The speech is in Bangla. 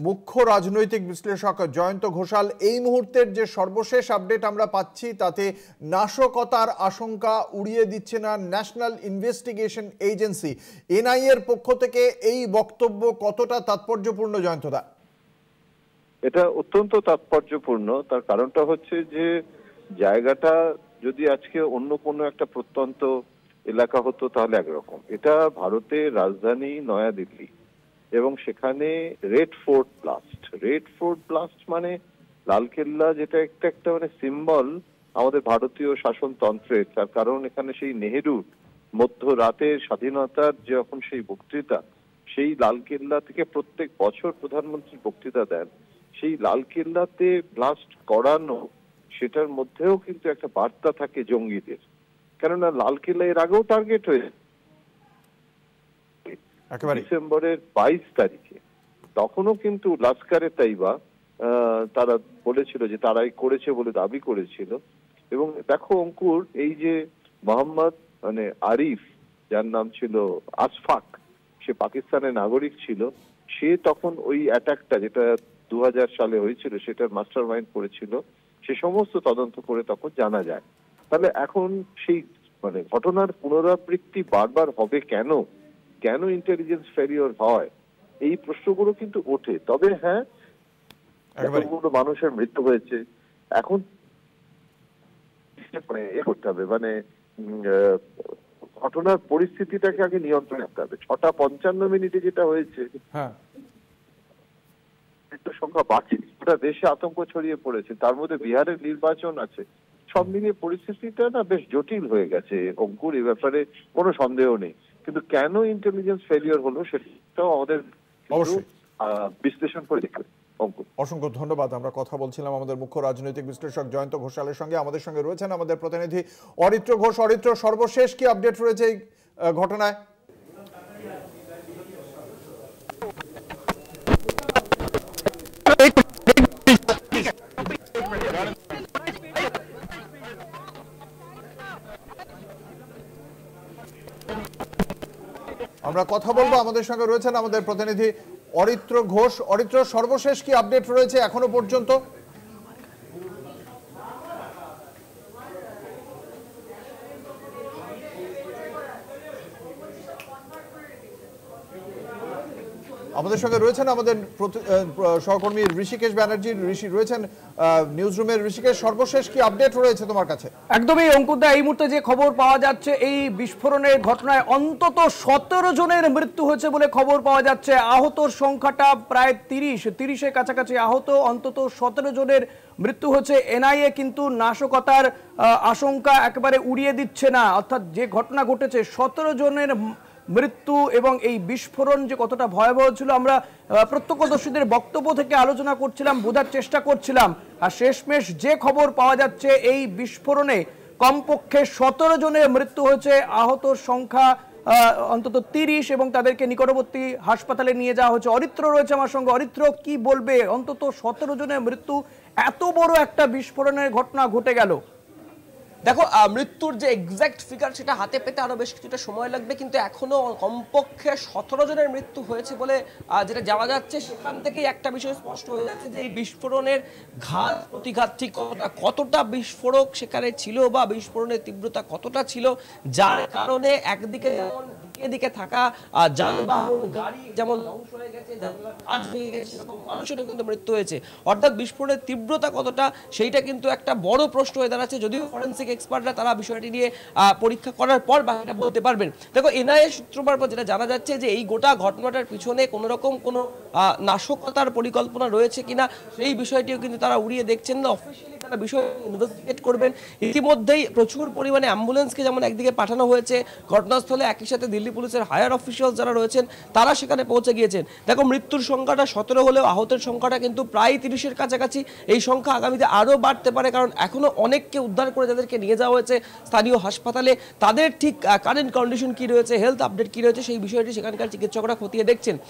মুখ্য রাজনৈতিক বিশ্লেষক জয়ন্ত ঘোষাল, এই মুহূর্তের যে সর্বশেষ আপডেট আমরা পাচ্ছি তাতে নাশকতার আশঙ্কা উড়িয়ে দিচ্ছে না ন্যাশনাল ইনভেস্টিগেশন এজেন্সি। এনআইএ এর পক্ষ থেকে এই বক্তব্য কতটা তাৎপর্যপূর্ণ জয়ন্তদা? এটা অত্যন্ত তাৎপর্যপূর্ণ। তার কারণটা হচ্ছে যে জায়গাটা যদি আজকে অন্য কোনো একটা প্রত্যন্ত এলাকা হতো তাহলে একরকম। এটা ভারতের রাজধানী নয়াদিল্লি এবং সেখানে রেড ফোর্ট ব্লাস্ট মানে লালকেল্লা, যেটা একটা মানে সিম্বল আমাদের ভারতীয় শাসনতন্ত্রের। তার কারণ এখানে সেই নেহেরুর মধ্যরাতের স্বাধীনতার যখন সেই বক্তৃতা, সেই লালকেল্লা থেকে প্রত্যেক বছর প্রধানমন্ত্রী বক্তৃতা দেন, সেই লালকেল্লাতে ব্লাস্ট করানো, সেটার মধ্যেও কিন্তু একটা বার্তা থাকে জঙ্গিদের। কেননা লালকেল্লা এর আগেও টার্গেট হয়েছে ডিসেম্বরের 22 তারিখে। তখনও কিন্তু লস্করে তাইবা তারা বলেছিল যে তারাই করেছে বলে দাবি করেছিল। এবং দেখো অঙ্কুর, এই যে মোহাম্মদ মানে আরিফ, যার নাম ছিল আশফাক, সে পাকিস্তানের নাগরিক ছিল, সে তখন ওই অ্যাটাকটা যেটা 2000 সালে হয়েছিল সেটার মাস্টার মাইন্ড করেছিল। সে সমস্ত তদন্ত করে তখন জানা যায়। তাহলে এখন সেই মানে ঘটনার পুনরাবৃত্তি বারবার হবে কেন, কেন ইন্টেলিজেন্স ফেলিওর হয়, এই প্রশ্নগুলো কিন্তু ওঠে। তবে হ্যাঁ, এতগুলো মানুষের মৃত্যু হয়েছে, এখন মানে করতে হবে, মানে ঘটনার পরিস্থিতিটাকে আগে নিয়ন্ত্রণে রাখতে হবে। 6:55 যেটা হয়েছে, মৃত্যুর সংখ্যা বাড়ছে, গোটা দেশে আতঙ্ক ছড়িয়ে পড়েছে। তার মধ্যে বিহারের নির্বাচন আছে, সব মিলিয়ে পরিস্থিতিটা না বেশ জটিল হয়ে গেছে অঙ্কুর। এই ব্যাপারে কোনো সন্দেহ নেই, কিন্তু কেন ইন্টেলিজেন্স ফেলিওর হলো সেটাও আমাদের অবশ্যই বিশ্লেষণ করে দেখতে হবে। অসংখ্য ধন্যবাদ। আমরা কথা বলছিলাম আমাদের মুখ্য রাজনৈতিক বিশ্লেষক জয়ন্ত ঘোষালের সঙ্গে। আমাদের সঙ্গে রয়েছেন আমাদের প্রতিনিধি অরিত্র ঘোষ। অরিত্র, সর্বশেষ কি আপডেট রয়েছে এই ঘটনায়? আমরা কথা বলবো, আমাদের সঙ্গে রয়েছেন আমাদের প্রতিনিধি অরিত্র ঘোষ। অরিত্র, সর্বশেষ কি আপডেট রয়েছে এখনো পর্যন্ত? আমাদের সঙ্গে রয়েছেন আমাদের সহকর্মী ঋষিকেশ ব্যানার্জি। ঋষি রয়েছেন নিউজ রুমের। ঋষিকেশ, সর্বশেষ কি আপডেট রয়েছে তোমার কাছে? একদমই অঙ্কুরদা, এই মুহূর্তে যে খবর পাওয়া যাচ্ছে, এই বিস্ফোরণের ঘটনায় অন্তত 17 জনের মৃত্যু হয়েছে বলে খবর পাওয়া যাচ্ছে। আহতর সংখ্যাটা প্রায় 30-এর কাছাকাছি আহত, অন্তত 17 জনের মৃত্যু হচ্ছে। এনআইএ কিন্তু নাশকতার আশঙ্কা একেবারে উড়িয়ে দিচ্ছে না, অর্থাৎ যে ঘটনা ঘটেছে 17 জনের মৃত্যু এবং এই বিস্ফোরণ যে কতটা ভয়াবহ ছিল আমরা প্রত্যক্ষদর্শীদের বক্তব্য থেকে আলোচনা করছিলাম, বোঝার চেষ্টা করছিলাম। আর শেষমেশ যে খবর পাওয়া যাচ্ছে, এই বিস্ফোরণে কমপক্ষে 17 জনের মৃত্যু হয়েছে, আহতর সংখ্যা অন্তত 30 এবং তাদেরকে নিকটবর্তী হাসপাতালে নিয়ে যাওয়া হয়েছে। অরিত্র রয়েছে আমার সঙ্গে। অরিত্র, কি বলবে? অন্তত 17 জনের মৃত্যু, এত বড় একটা বিস্ফোরণের ঘটনা ঘটে গেল। দেখো, মৃত্যুর যে এক্সাক্ট ফিগার সেটা হাতে পেতে আরো বেশ কিছুটা সময় লাগবে, কিন্তু এখনো কমপক্ষে 17 জনের মৃত্যু হয়েছে বলে যেটা জানা যাচ্ছে। সেখান থেকেই একটা বিষয় স্পষ্ট হয়ে যাচ্ছে যে এই বিস্ফোরণের প্রতিঘাত ঠিক কতটা বিস্ফোরক সেখানে ছিল বা বিস্ফোরণের তীব্রতা কতটা ছিল, যার কারণে একদিকে যেমন এদিকে থাকা যানবাহন গাড়ি যেমন ধ্বংস হয়ে গেছে, মানুষেরও কিন্তু মৃত্যু হয়েছে। অর্থাৎ বিস্ফোরণের তীব্রতা কতটা সেইটা কিন্তু একটা বড় প্রশ্ন হয়ে দাঁড়াচ্ছে। যদিও ফরেন্সিক এক্সপার্টরা তারা বিষয়টি নিয়ে পরীক্ষা করার পর বাকিটা বলতে পারবেন। দেখো, এনআইএ সূত্র মারফত যেটা জানা যাচ্ছে যে এই গোটা ঘটনাটার পিছনে কোনো রকম কোনো নাশকতার পরিকল্পনা রয়েছে কিনা সেই বিষয়টিও কিন্তু তারা উড়িয়ে দেখছেন না। অফিসিয়ালি তারা বিষয় ইনভেস্টিগেট করবেন। ইতিমধ্যেই প্রচুর পরিমাণে অ্যাম্বুলেন্সকে যেমন একদিকে পাঠানো হয়েছে ঘটনাস্থলে, একই সাথে দিল্লি পুলিশের হায়ার অফিসিয়াল যারা রয়েছেন তারা সেখানে পৌঁছে গিয়েছেন। দেখো, মৃত্যুর সংখ্যাটা 17 হলেও আহতের সংখ্যাটা কিন্তু প্রায় 30-এর কাছাকাছি। এই সংখ্যা আগামীতে আরও বাড়তে পারে, কারণ এখনো অনেককে উদ্ধার করে যাদেরকে নিয়ে যাওয়া হয়েছে স্থানীয় হাসপাতালে, তাদের ঠিক কারেন্ট কন্ডিশন কি রয়েছে, হেলথ আপডেট কি রয়েছে, সেই বিষয়টি সেখানকার চিকিৎসকরা খতিয়ে দেখছেন।